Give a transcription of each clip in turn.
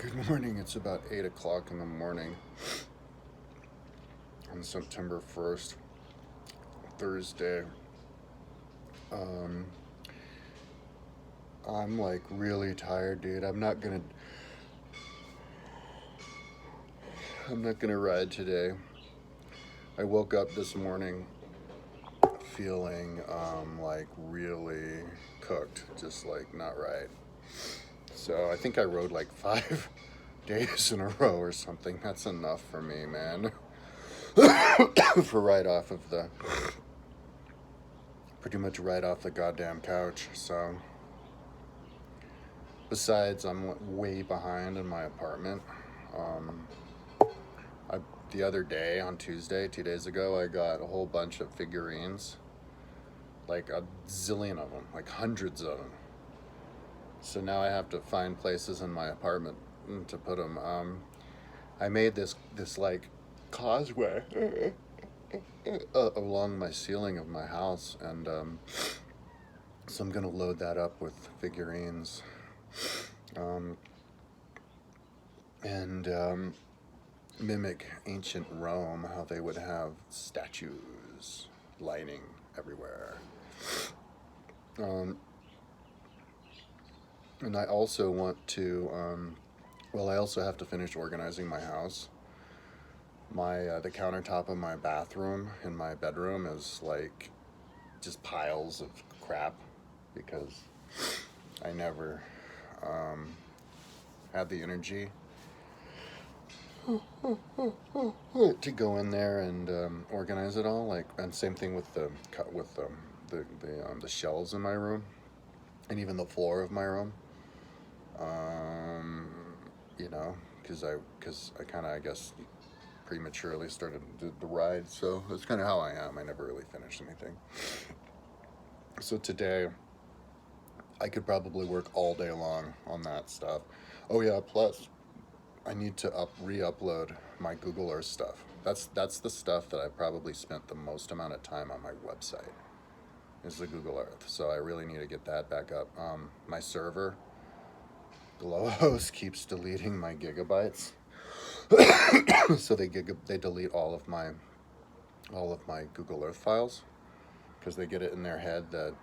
Good morning. It's about 8 o'clock in the morning on September 1st, Thursday. Um, I'm like really tired, dude. I'm not gonna ride today. I woke up this morning feeling like really cooked, just like not right. So I think I rode like 5 days in a row or something. That's enough for me, man. For pretty much right off the goddamn couch. So besides, I'm way behind in my apartment. Um, I, the other day on Tuesday, 2 days ago, I got a whole bunch of figurines, like a zillion of them, like hundreds of them. So now I have to find places in my apartment to put them. I made this like causeway along my ceiling of my house, and so I'm gonna load that up with figurines, um, and mimic ancient Rome, how they would have statues lining everywhere. Um, and I also want to, I also have to finish organizing my house. The countertop of my bathroom in my bedroom is like just piles of crap because I never had the energy to go in there and organize it all. Like, and same thing with the shelves in my room, and even the floor of my room. Um, because I kind of, I guess, prematurely started the ride, so that's kind of how I am. I never really finished anything. So today, I could probably work all day long on that stuff. Oh yeah, plus I need to re-upload my Google Earth stuff. That's the stuff that I probably spent the most amount of time on my website, is the Google Earth. So I really need to get that back up. My server, Glowhost, keeps deleting my gigabytes. So they delete all of my Google Earth files because they get it in their head that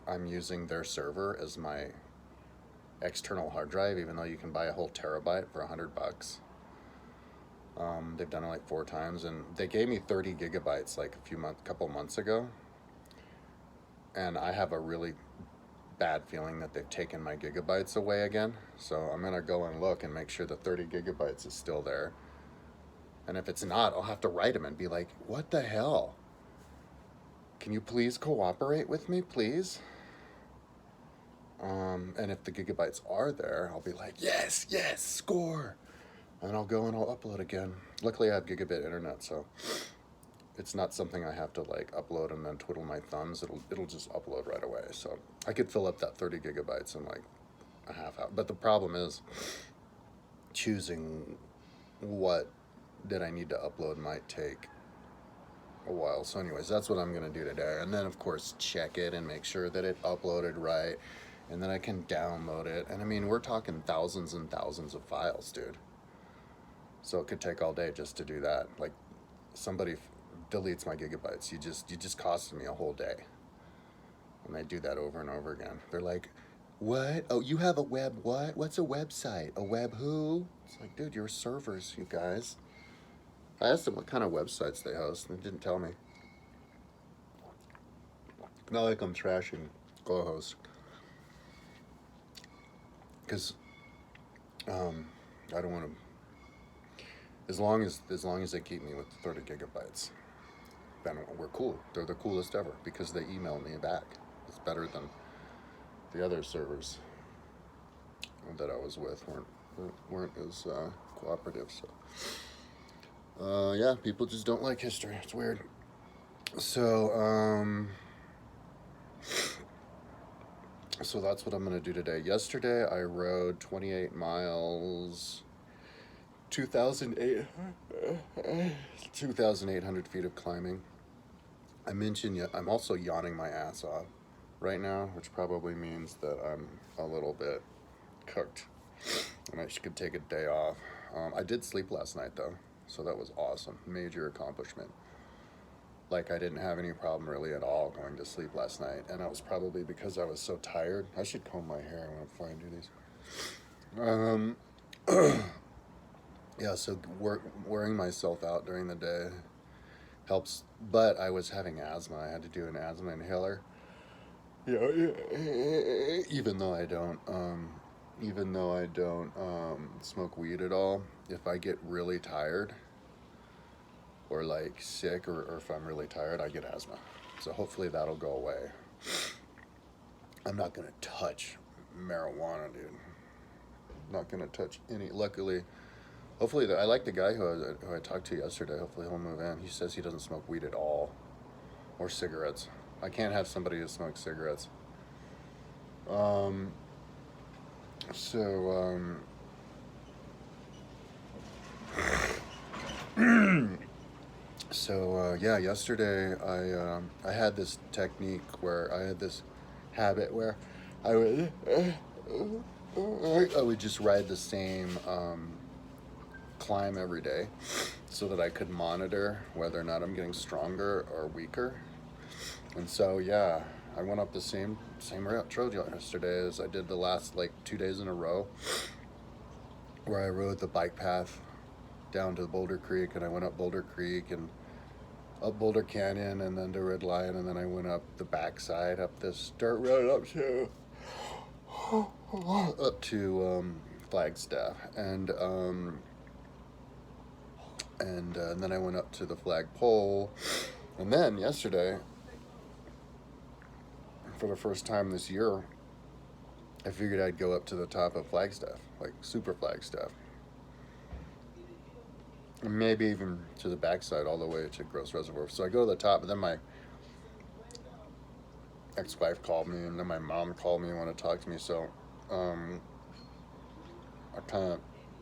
I'm using their server as my external hard drive, even though you can buy a whole terabyte for $100. They've done it like 4 times, and they gave me 30 gigabytes like couple months ago, and I have a really bad feeling that they've taken my gigabytes away again. So I'm gonna go and look and make sure the 30 gigabytes is still there. And if it's not, I'll have to write them and be like, "What the hell? Can you please cooperate with me, please?" And if the gigabytes are there, I'll be like, yes, score. And I'll go and I'll upload again. Luckily, I have gigabit internet, so it's not something I have to like upload and then twiddle my thumbs. It'll just upload right away. So I could fill up that 30 gigabytes in like a half hour. But the problem is choosing what that I need to upload might take a while. So anyways, that's what I'm going to do today. And then, of course, check it and make sure that it uploaded right. And then I can download it. And I mean, we're talking thousands and thousands of files, dude. So it could take all day just to do that. Like, somebody deletes my gigabytes. You just costed me a whole day. And they do that over and over again. They're like, "What? Oh, you have a web what? What's a website? A web who?" It's like, dude, your servers, you guys. I asked them what kind of websites they host, and they didn't tell me. Not like I'm trashing Glowhost, because I don't want to. As long as they keep me with 30 gigabytes, then we're cool. They're the coolest ever because they email me back. It's better than the other servers that I was with weren't as cooperative. So yeah, people just don't like history. It's weird. So so that's what I'm gonna do today. Yesterday I rode 28 miles, 2,800 feet of climbing. I mentioned I'm also yawning my ass off right now, which probably means that I'm a little bit cooked. and I could take a day off. I did sleep last night though, so that was awesome. Major accomplishment. Like I didn't have any problem really at all going to sleep last night, and it was probably because I was so tired. I should comb my hair before I do these. Yeah, so wearing myself out during the day helps, but I was having asthma. I had to do an asthma inhaler. Yeah, even though I don't, smoke weed at all, if I get really tired or like sick, or if I'm really tired, I get asthma. So hopefully that'll go away. I'm not gonna touch marijuana, dude. Not gonna touch any. Luckily, hopefully, I like the guy who I talked to yesterday. Hopefully he'll move in. He says he doesn't smoke weed at all, or cigarettes. I can't have somebody who smokes cigarettes. Um, so, yeah, yesterday I had this technique where I had this habit where I would I would just ride the same climb every day, so that I could monitor whether or not I'm getting stronger or weaker. And so yeah, I went up the same trail yesterday as I did the last like 2 days in a row, where I rode the bike path down to Bldr Creek, and I went up Bldr Creek and up Boulder Canyon, and then to Red Lion, and then I went up the backside up this dirt road up to Flagstaff, and then I went up to the flagpole, and then yesterday, for the first time this year, I figured I'd go up to the top of Flagstaff, like super Flagstaff. Maybe even to the backside all the way to Gross Reservoir. So I go to the top, and then my ex-wife called me, and then my mom called me and wanted to talk to me. So I kind of,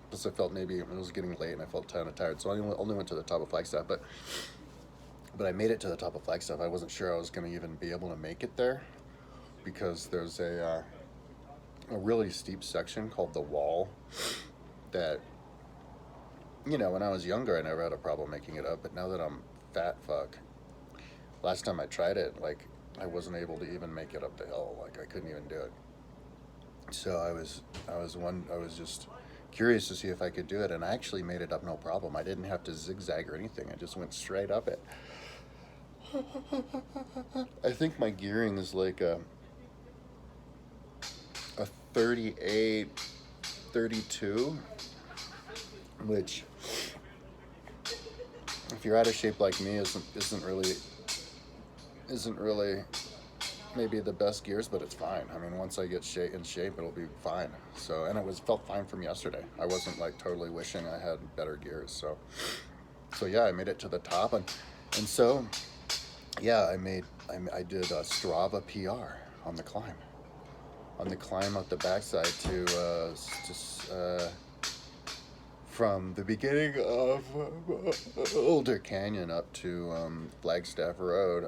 because I felt maybe it was getting late and I felt kind of tired. So I only went to the top of Flagstaff, but I made it to the top of Flagstaff. I wasn't sure I was going to even be able to make it there, because there's a really steep section called the Wall that, you know, when I was younger, I never had a problem making it up, but now that I'm fat fuck, last time I tried it, like, I wasn't able to even make it up the hill. Like, I couldn't even do it. So I was just curious to see if I could do it, and I actually made it up no problem. I didn't have to zigzag or anything. I just went straight up it. I think my gearing is like a 38, 32, which, if you're out of shape like me, isn't really maybe the best gears, but it's fine. I mean, once I get in shape, it'll be fine. So, and felt fine from yesterday. I wasn't like totally wishing I had better gears. So yeah, I made it to the top, and so yeah, I did a Strava PR on the climb up the backside to from the beginning of Boulder Canyon up to Flagstaff Road.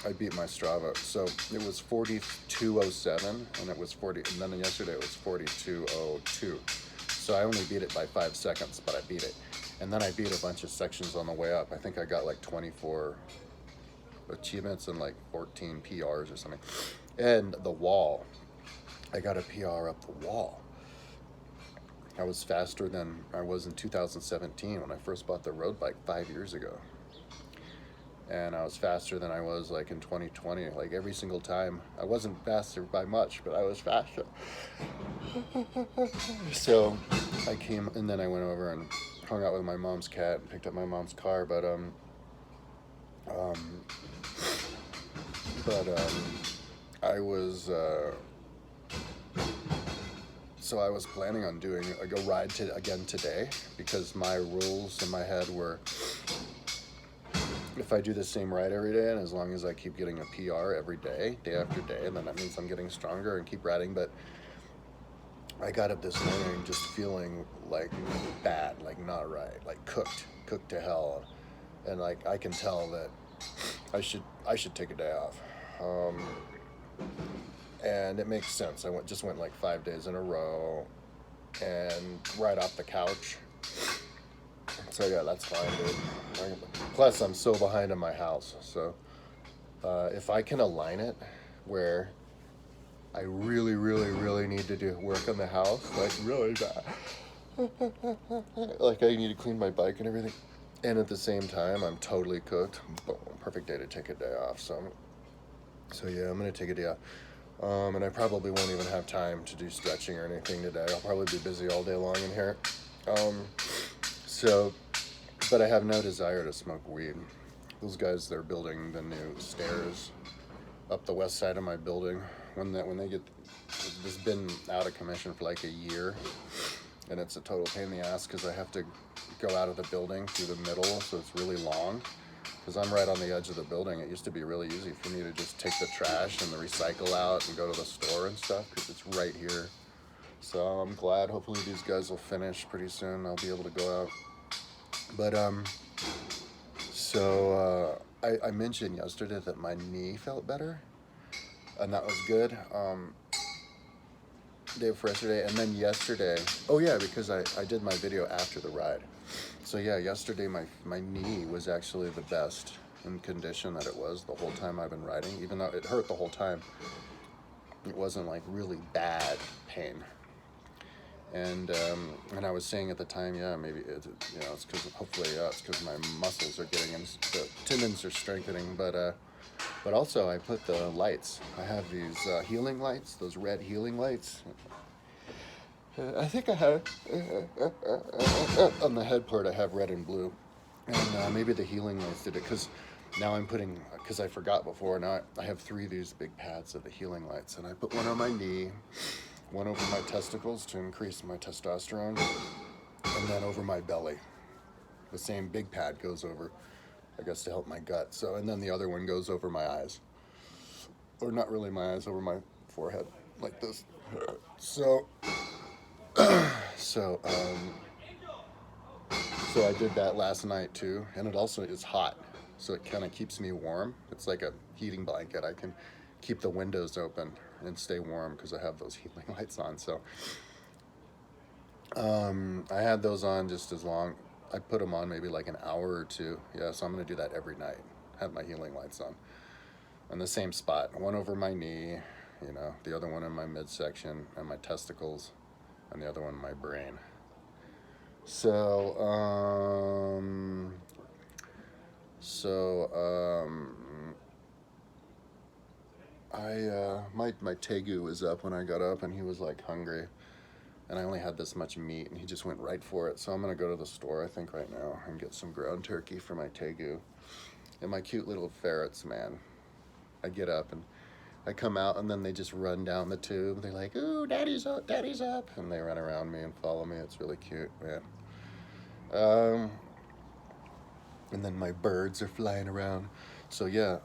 I beat my Strava, so it was 42:07, and it was 40, and then yesterday it was 42:02. So I only beat it by 5 seconds, but I beat it. And then I beat a bunch of sections on the way up. I think I got like 24 achievements and like 14 PRs or something. And the Wall, I got a PR up the Wall. I was faster than I was in 2017 when I first bought the road bike 5 years ago. And I was faster than I was like in 2020, like every single time. I wasn't faster by much, but I was faster. So I came, and then I went over and hung out with my mom's cat and picked up my mom's car, but I was so I was planning on doing a ride again today, because my rules in my head were, if I do the same ride every day, and as long as I keep getting a PR every day, day after day, then that means I'm getting stronger and keep riding. But I got up this morning just feeling like bad, like not right, like cooked to hell, and like I can tell that I should take a day off. and it makes sense. I just went like 5 days in a row, and right off the couch. So yeah, that's fine, dude. Plus, I'm so behind in my house, so if I can align it where I really, really, really need to do work on the house, like really bad, like I need to clean my bike and everything, and at the same time I'm totally cooked. Boom, perfect day to take a day off. So yeah, I'm gonna take a day off. And I probably won't even have time to do stretching or anything today. I'll probably be busy all day long in here. But I have no desire to smoke weed. Those guys, they're building the new stairs up the west side of my building. When they get, it's been out of commission for like a year, and it's a total pain in the ass because I have to go out of the building through the middle, so it's really long. Because I'm right on the edge of the building. It used to be really easy for me to just take the trash and the recycle out and go to the store and stuff because it's right here. So I'm glad. Hopefully these guys will finish pretty soon. I'll be able to go out. But I mentioned yesterday that my knee felt better, and that was good. Day before yesterday, and then yesterday. Oh yeah, because I did my video after the ride. So yeah, yesterday my knee was actually the best in condition that it was the whole time I've been riding. Even though it hurt the whole time, it wasn't like really bad pain. And I was saying at the time, yeah, maybe it's because hopefully it's because my muscles are getting and the tendons are strengthening. But also I put the lights. I have these healing lights, those red healing lights. I think I have on the head part. I have red and blue, and maybe the healing lights did it because now because I forgot before. Now I have 3 of these big pads of the healing lights, and I put one on my knee, one over my testicles to increase my testosterone, and then over my belly. The same big pad goes over, I guess, to help my gut. So, and then the other one goes over my eyes, or not really my eyes, over my forehead, like this. So I did that last night too, and it also is hot, so it kind of keeps me warm. It's like a heating blanket. I can keep the windows open and stay warm because I have those heating lights on. So I had those on just as long. I put them on maybe like an hour or 2. Yeah, so I'm gonna do that every night. Have my healing lights on the same spot. One over my knee, the other one in my midsection and my testicles, and the other one in my brain. So, my Tegu was up when I got up, and he was like hungry, and I only had this much meat, and he just went right for it. So I'm gonna go to the store, I think, right now, and get some ground turkey for my Tegu. And my cute little ferrets, man. I get up and I come out, and then they just run down the tube. They're like, "Ooh, daddy's up, daddy's up," and they run around me and follow me. It's really cute, man. And then my birds are flying around. So yeah.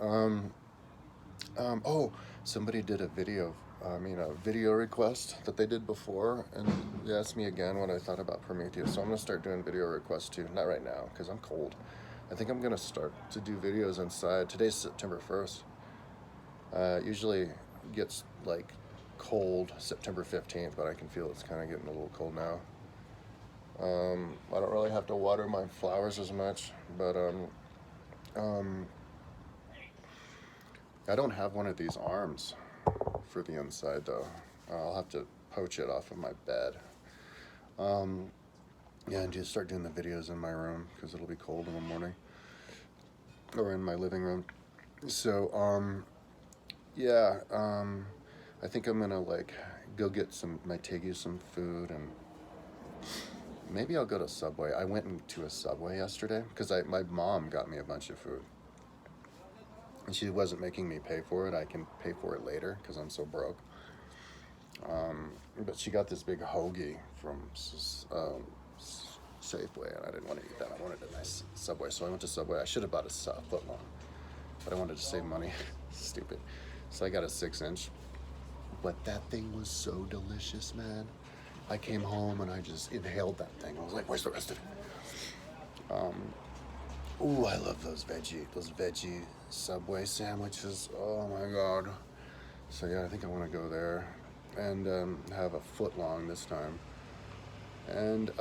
Oh, somebody did a video request that they did before, and they asked me again what I thought about Prometheus. So I'm gonna start doing video requests too. Not right now, because I'm cold. I think I'm gonna start to do videos inside. Today's September 1st. Usually gets like cold September 15th, but I can feel it's kind of getting a little cold now. I don't really have to water my flowers as much, but I don't have one of these arms for the inside though. I'll have to poach it off of my bed. Yeah, and just start doing the videos in my room because it'll be cold in the morning, or in my living room. So yeah, I think I'm gonna like go get my Tegu some food, and maybe I'll go to Subway. I went into a Subway yesterday because my mom got me a bunch of food, and she wasn't making me pay for it. I can pay for it later because I'm so broke. But she got this big hoagie from Safeway, and I didn't want to eat that. I wanted a nice Subway, so I went to Subway. I should have bought a foot long, but I wanted to save money. Stupid. So I got a 6-inch. But that thing was so delicious, man. I came home and I just inhaled that thing. I was like, where's the rest of it? Ooh, I love those veggie Subway sandwiches. Oh my God. So yeah, I think I want to go there and have a foot long this time. And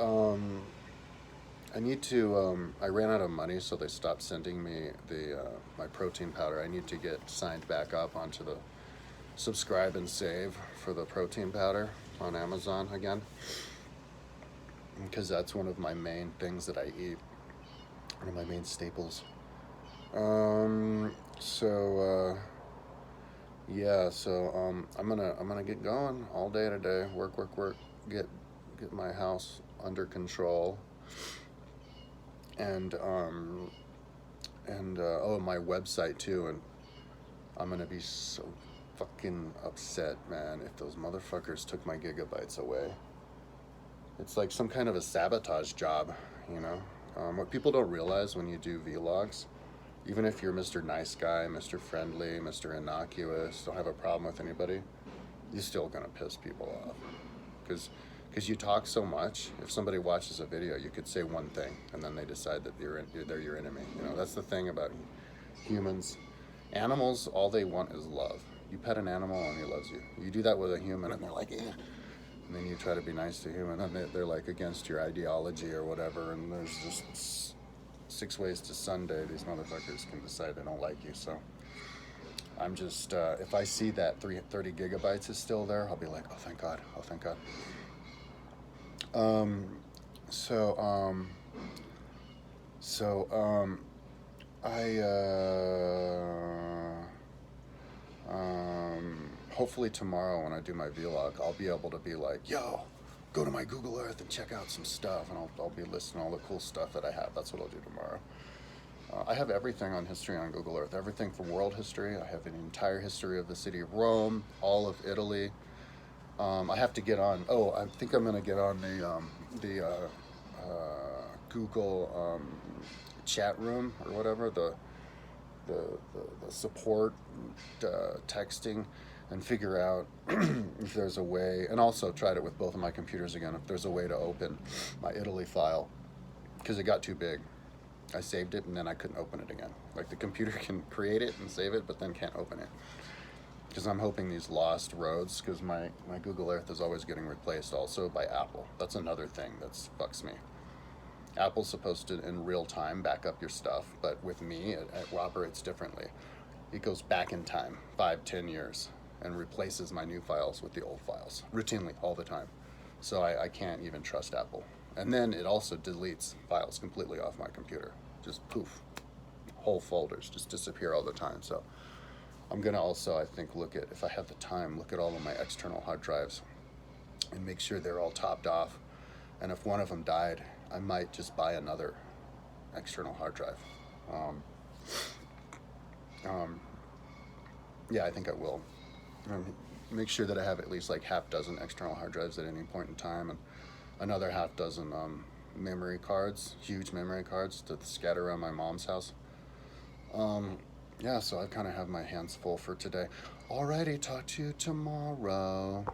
I need to. I ran out of money, so they stopped sending me the my protein powder. I need to get signed back up onto the subscribe and save for the protein powder on Amazon again, because that's one of my main things that I eat. One of my main staples. So yeah. So I'm gonna get going all day today. Work, work, work. Get my house under control. And oh, my website too. And I'm gonna be so fucking upset, man, if those motherfuckers took my gigabytes away. It's like some kind of a sabotage job, you know. What people don't realize when you do vlogs, even if you're Mr. Nice Guy, Mr. Friendly, Mr. Innocuous, don't have a problem with anybody, you're still gonna piss people off. Because you talk so much, if somebody watches a video, you could say one thing, and then they decide that they're your enemy. You know, that's the thing about humans. Animals, all they want is love. You pet an animal and he loves you. You do that with a human and they're like, eh. And then you try to be nice to human and they're like against your ideology or whatever, and there's just 6 ways to Sunday. These motherfuckers can decide they don't like you. So I'm just, if I see that 30 gigabytes is still there, I'll be like, oh thank God, oh thank God. Hopefully tomorrow when I do my vlog, I'll be able to be like, yo, go to my Google Earth and check out some stuff, and I'll be listing all the cool stuff that I have. That's what I'll do tomorrow. I have everything on history on Google Earth, everything from world history. I have an entire history of the city of Rome, all of Italy. I have to get on. Oh, I think I'm gonna get on the Google chat room or whatever, the support texting, and figure out if there's a way. And also tried it with both of my computers again. If there's a way to open my Italy file, because it got too big. I saved it and then I couldn't open it again. Like the computer can create it and save it, but then can't open it. Because I'm hoping these lost roads, because my Google Earth is always getting replaced also by Apple. That's another thing that fucks me. Apple's supposed to, in real time, back up your stuff, but with me, it operates differently. It goes back in time, 5-10 years, and replaces my new files with the old files, routinely, all the time. So I can't even trust Apple. And then it also deletes files completely off my computer. Just poof. Whole folders just disappear all the time. So I'm gonna also, I think, look at, if I have the time, look at all of my external hard drives and make sure they're all topped off. And if one of them died, I might just buy another external hard drive. Yeah, I think I will. Make sure that I have at least like half dozen external hard drives at any point in time, and another half dozen memory cards, huge memory cards to scatter around my mom's house. Yeah, so I kind of have my hands full for today. Alrighty, talk to you tomorrow.